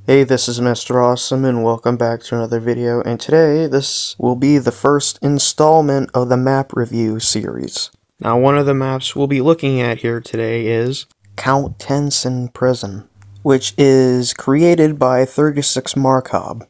Hey, this is Mr. Awesome and welcome back to another video, and today this will be the first installment of the map review series. Now, one of the maps we'll be looking at here today is Count Tenson Prison, which is created by 36 Markov.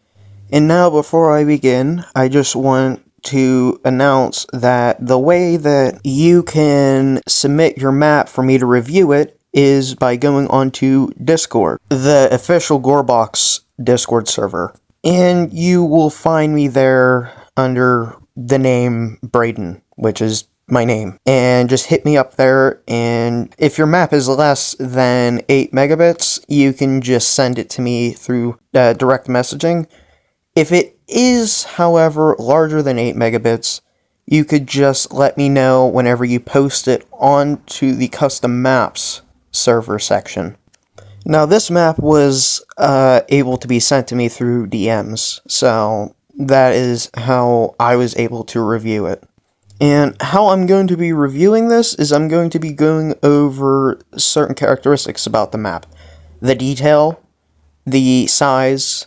And now, before I begin, I just want to announce that the way that you can submit your map for me to review it is by going onto Discord, the official Gorebox Discord server. And you will find me there under the name Braden, which is my name. And just hit me up there, and if your map is less than 8 megabits, you can just send it to me through direct messaging. If it is, however, larger than 8 megabits, you could just let me know whenever you post it onto the custom maps server section. Now, this map was able to be sent to me through DMs, so that is how I was able to review it. And how I'm going to be reviewing this is I'm going to be going over certain characteristics about the map. The detail, the size,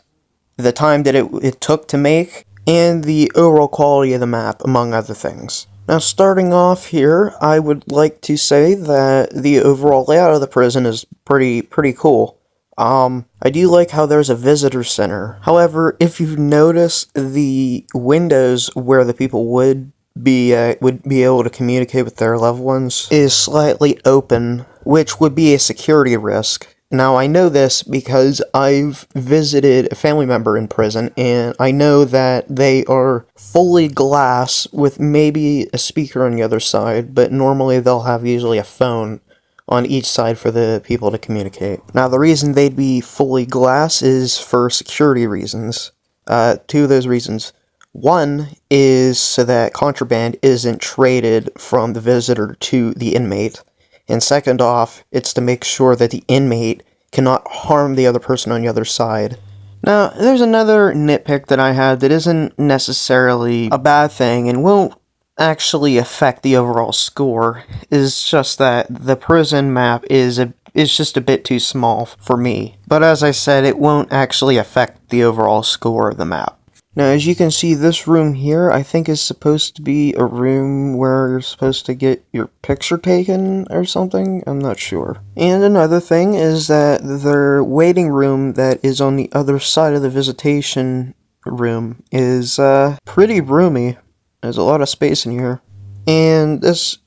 the time that it took to make, and the overall quality of the map, among other things. Now, starting off here, I would like to say that the overall layout of the prison is pretty cool. I do like how there's a visitor center. However, if you've noticed, the windows where the people would be able to communicate with their loved ones is slightly open, which would be a security risk. Now, I know this because I've visited a family member in prison, and I know that they are fully glass with maybe a speaker on the other side, but normally they'll have usually a phone on each side for the people to communicate. Now, the reason they'd be fully glass is for security reasons. Two of those reasons. One is so that contraband isn't traded from the visitor to the inmate. And second off, it's to make sure that the inmate cannot harm the other person on the other side. Now, there's another nitpick that I have that isn't necessarily a bad thing and won't actually affect the overall score. Is just that the prison map is just a bit too small for me. But as I said, it won't actually affect the overall score of the map. Now, as you can see, this room here, I think is supposed to be a room where you're supposed to get your picture taken or something. I'm not sure. And another thing is that the waiting room that is on the other side of the visitation room is pretty roomy. There's a lot of space in here. And this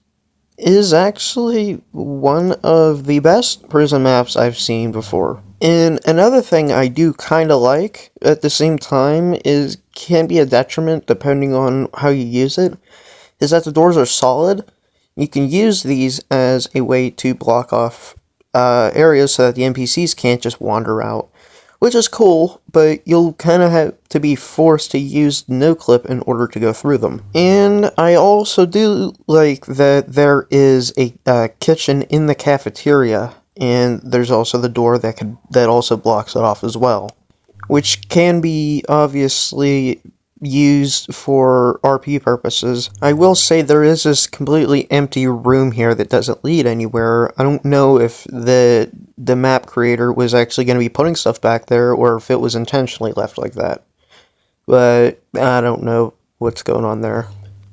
is actually one of the best prison maps I've seen before. And another thing I do kind of like at the same time can be a detriment depending on how you use it, is that the doors are solid. You can use these as a way to block off areas so that the NPCs can't just wander out, which is cool, but you'll kind of have to be forced to use no-clip in order to go through them. And I also do like that there is a kitchen in the cafeteria, and there's also the door that also blocks it off as well, which can be obviously used for RP purposes. I will say there is this completely empty room here that doesn't lead anywhere. I don't know if the map creator was actually going to be putting stuff back there or if it was intentionally left like that. But I don't know what's going on there.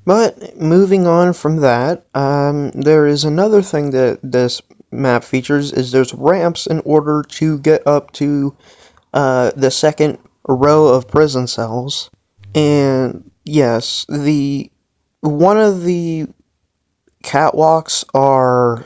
But moving on from that, there is another thing that this map features is there's ramps in order to get up to the second row of prison cells. And yes, one of the catwalks are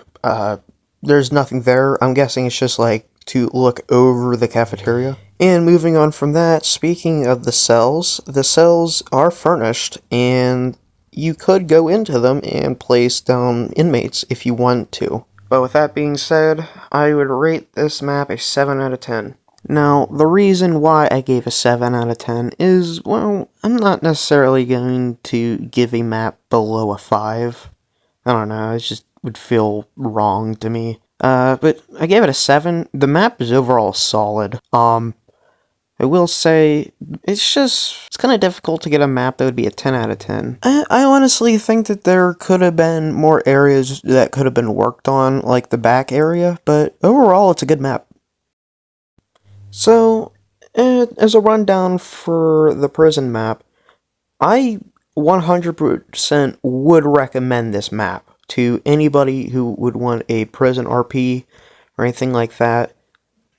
there's nothing there. I'm guessing it's just like to look over the cafeteria. And moving on from that, speaking of the cells are furnished, and you could go into them and place down inmates if you want to. But with that being said, I would rate this map a 7 out of 10. Now, the reason why I gave a 7 out of 10 is, well, I'm not necessarily going to give a map below a 5. I don't know, it just would feel wrong to me. But I gave it a 7. The map is overall solid. I will say, it's kind of difficult to get a map that would be a 10 out of 10. I honestly think that there could have been more areas that could have been worked on, like the back area, but overall, it's a good map. So, as a rundown for the prison map, I 100% would recommend this map to anybody who would want a prison RP or anything like that.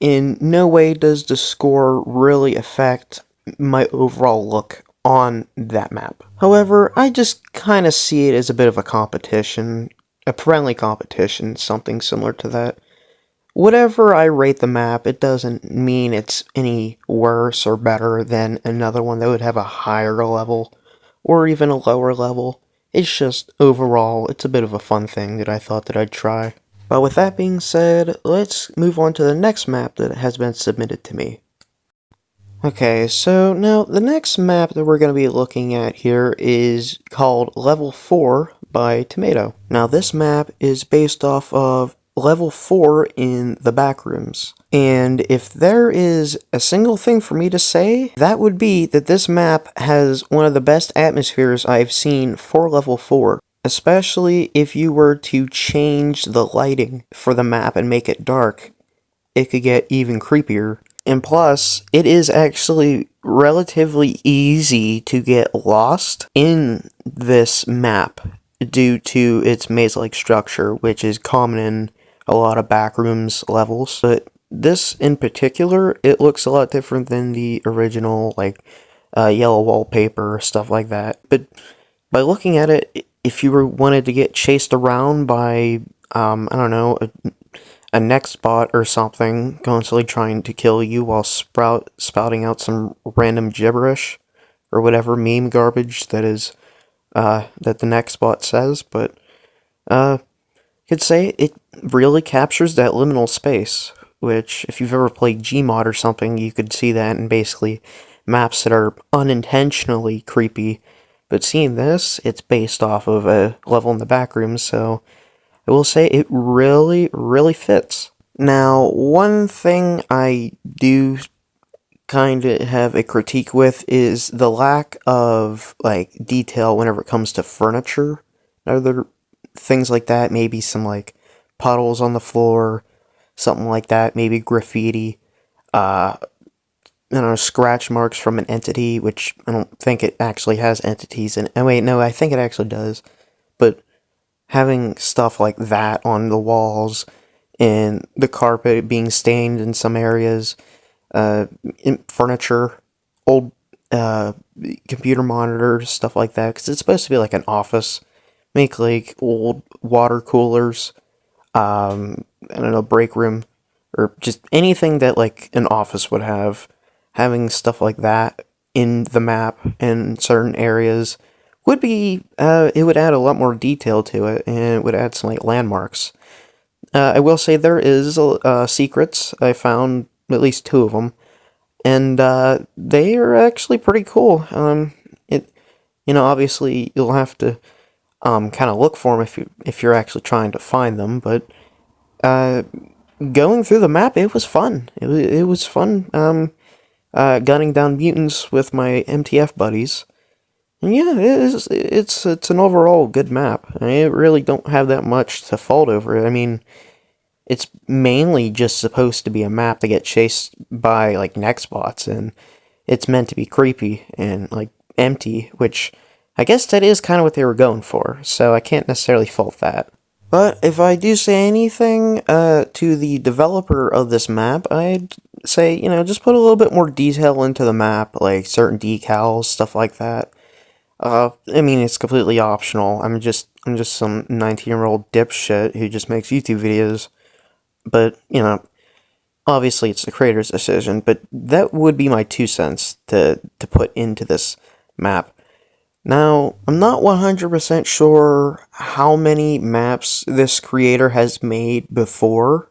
In no way does the score really affect my overall look on that map. However, I just kind of see it as a bit of a competition, a friendly competition, something similar to that. Whatever I rate the map, it doesn't mean it's any worse or better than another one that would have a higher level or even a lower level. It's just overall, it's a bit of a fun thing that I thought that I'd try. But with that being said, let's move on to the next map that has been submitted to me. Okay, so now the next map that we're going to be looking at here is called Level 4 by Tomato. Now this map is based off of Level 4 in the Backrooms. And if there is a single thing for me to say, that would be that this map has one of the best atmospheres I've seen for Level 4. Especially if you were to change the lighting for the map and make it dark, it could get even creepier. And plus, it is actually relatively easy to get lost in this map due to its maze-like structure, which is common in a lot of backrooms levels. But this in particular, it looks a lot different than the original, like, yellow wallpaper, stuff like that. But by looking at it, if you wanted to get chased around by, I don't know, a next bot or something constantly trying to kill you while spouting out some random gibberish or whatever meme garbage that is that the next bot says, but could say it really captures that liminal space, which if you've ever played Gmod or something, you could see that in basically maps that are unintentionally creepy. But seeing this, it's based off of a level in the Backrooms, so I will say it really, really fits. Now, one thing I do kind of have a critique with is the lack of, like, detail whenever it comes to furniture. Other things like that, maybe some, like, puddles on the floor, something like that, maybe graffiti, I don't know, scratch marks from an entity, which I don't think it actually has entities in it. Oh, wait, no, I think it actually does. But having stuff like that on the walls and the carpet being stained in some areas, furniture, old computer monitors, stuff like that, because it's supposed to be like an office. Make like old water coolers, I don't know, break room, or just anything that like an office would have. Having stuff like that in the map in certain areas would be, it would add a lot more detail to it, and it would add some like landmarks. I will say there is secrets. I found at least 2 of them, and they are actually pretty cool. Obviously you'll have to kind of look for them if you're actually trying to find them, but going through the map, it was fun. It was fun. Gunning down mutants with my MTF buddies. And yeah, it's an overall good map. I really don't have that much to fault over it. I mean, it's mainly just supposed to be a map to get chased by, like, next bots, and it's meant to be creepy and, like, empty, which I guess that is kind of what they were going for, so I can't necessarily fault that. But if I do say anything to the developer of this map, I'd say, just put a little bit more detail into the map, like certain decals, stuff like that. I mean, it's completely optional. I'm just some 19-year-old dipshit who just makes YouTube videos. But, obviously it's the creator's decision, but that would be my 2 cents to put into this map. Now, I'm not 100% sure how many maps this creator has made before,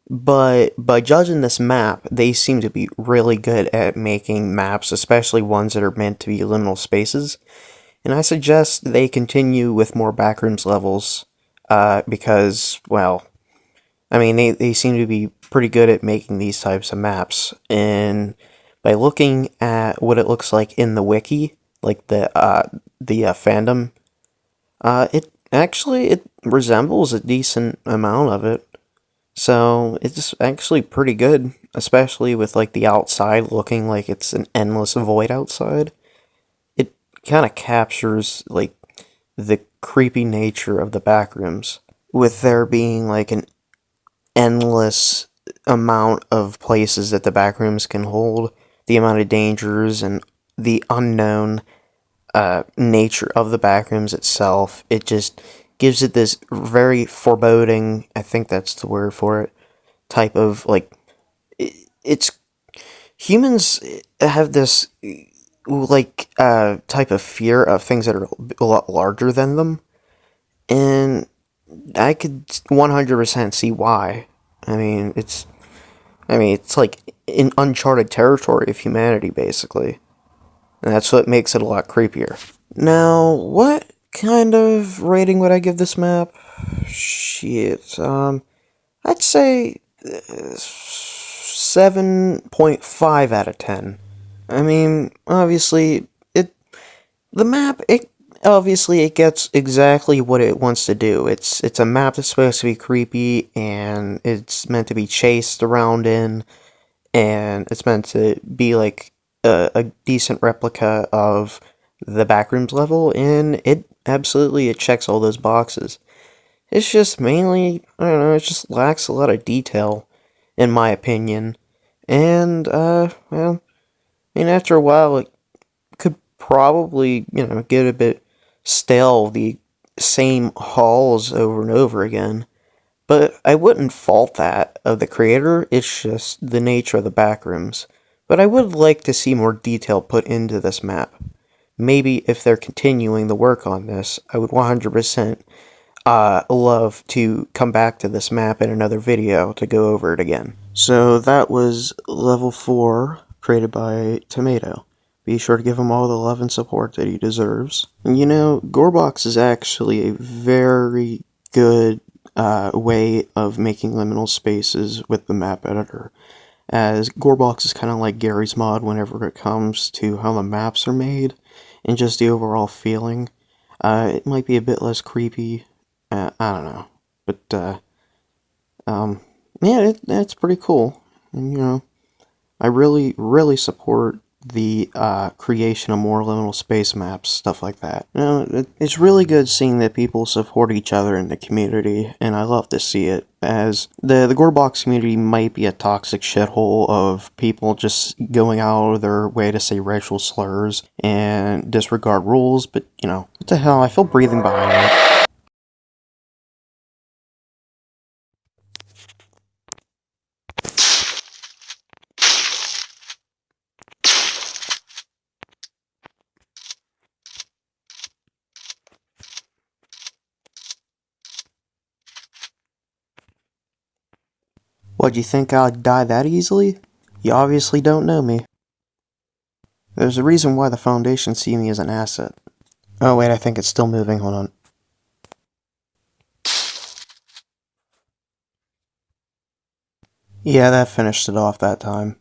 but by judging this map, they seem to be really good at making maps, especially ones that are meant to be liminal spaces. And I suggest they continue with more backrooms levels, because, well, I mean, they seem to be pretty good at making these types of maps. And by looking at what it looks like in the wiki, like the fandom, it resembles a decent amount of it. So it's actually pretty good, especially with like the outside looking like it's an endless void outside. It kind of captures like the creepy nature of the back rooms, with there being like an endless amount of places that the back rooms can hold, the amount of dangers and the unknown nature of the back rooms itself. It just gives it this very foreboding, I think that's the word for it, type of like it's humans have this like type of fear of things that are a lot larger than them, and I could 100% see why. I mean, it's like in uncharted territory of humanity, basically. And that's what makes it a lot creepier. Now, what kind of rating would I give this map? Shit, I'd say 7.5 out of 10. I mean, obviously, the map, it gets exactly what it wants to do. It's a map that's supposed to be creepy, and it's meant to be chased around in, and it's meant to be like a decent replica of the backrooms level, and it checks all those boxes. It's just mainly, I don't know, it just lacks a lot of detail, in my opinion. And, well, I mean, after a while, it could probably, get a bit stale, the same halls over and over again. But I wouldn't fault that of the creator, it's just the nature of the backrooms. But I would like to see more detail put into this map. Maybe if they're continuing the work on this, I would 100% love to come back to this map in another video to go over it again. So that was level 4, created by Tomato. Be sure to give him all the love and support that he deserves. And Gorebox is actually a very good way of making liminal spaces with the map editor, as Gorebox is kind of like Gary's mod whenever it comes to how the maps are made and just the overall feeling. It might be a bit less creepy, I don't know, but yeah, that's pretty cool. And I really support the creation of more liminal space maps, stuff like that. It's really good seeing that people support each other in the community, and I love to see it, as the Gorebox community might be a toxic shithole of people just going out of their way to say racial slurs and disregard rules, but, what the hell, I feel breathing behind me. What, you think I'd die that easily? You obviously don't know me. There's a reason why the Foundation see me as an asset. Oh wait, I think it's still moving, hold on. Yeah, that finished it off that time.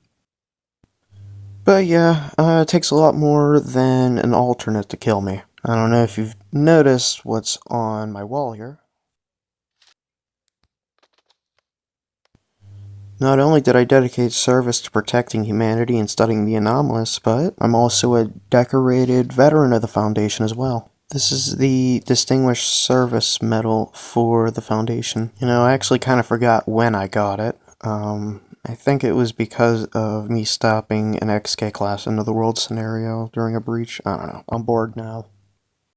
But yeah, it takes a lot more than an alternate to kill me. I don't know if you've noticed what's on my wall here. Not only did I dedicate service to protecting humanity and studying the anomalous, but I'm also a decorated veteran of the Foundation as well. This is the Distinguished Service Medal for the Foundation. I actually kind of forgot when I got it. I think it was because of me stopping an XK class into the world scenario during a breach. I don't know. I'm bored now.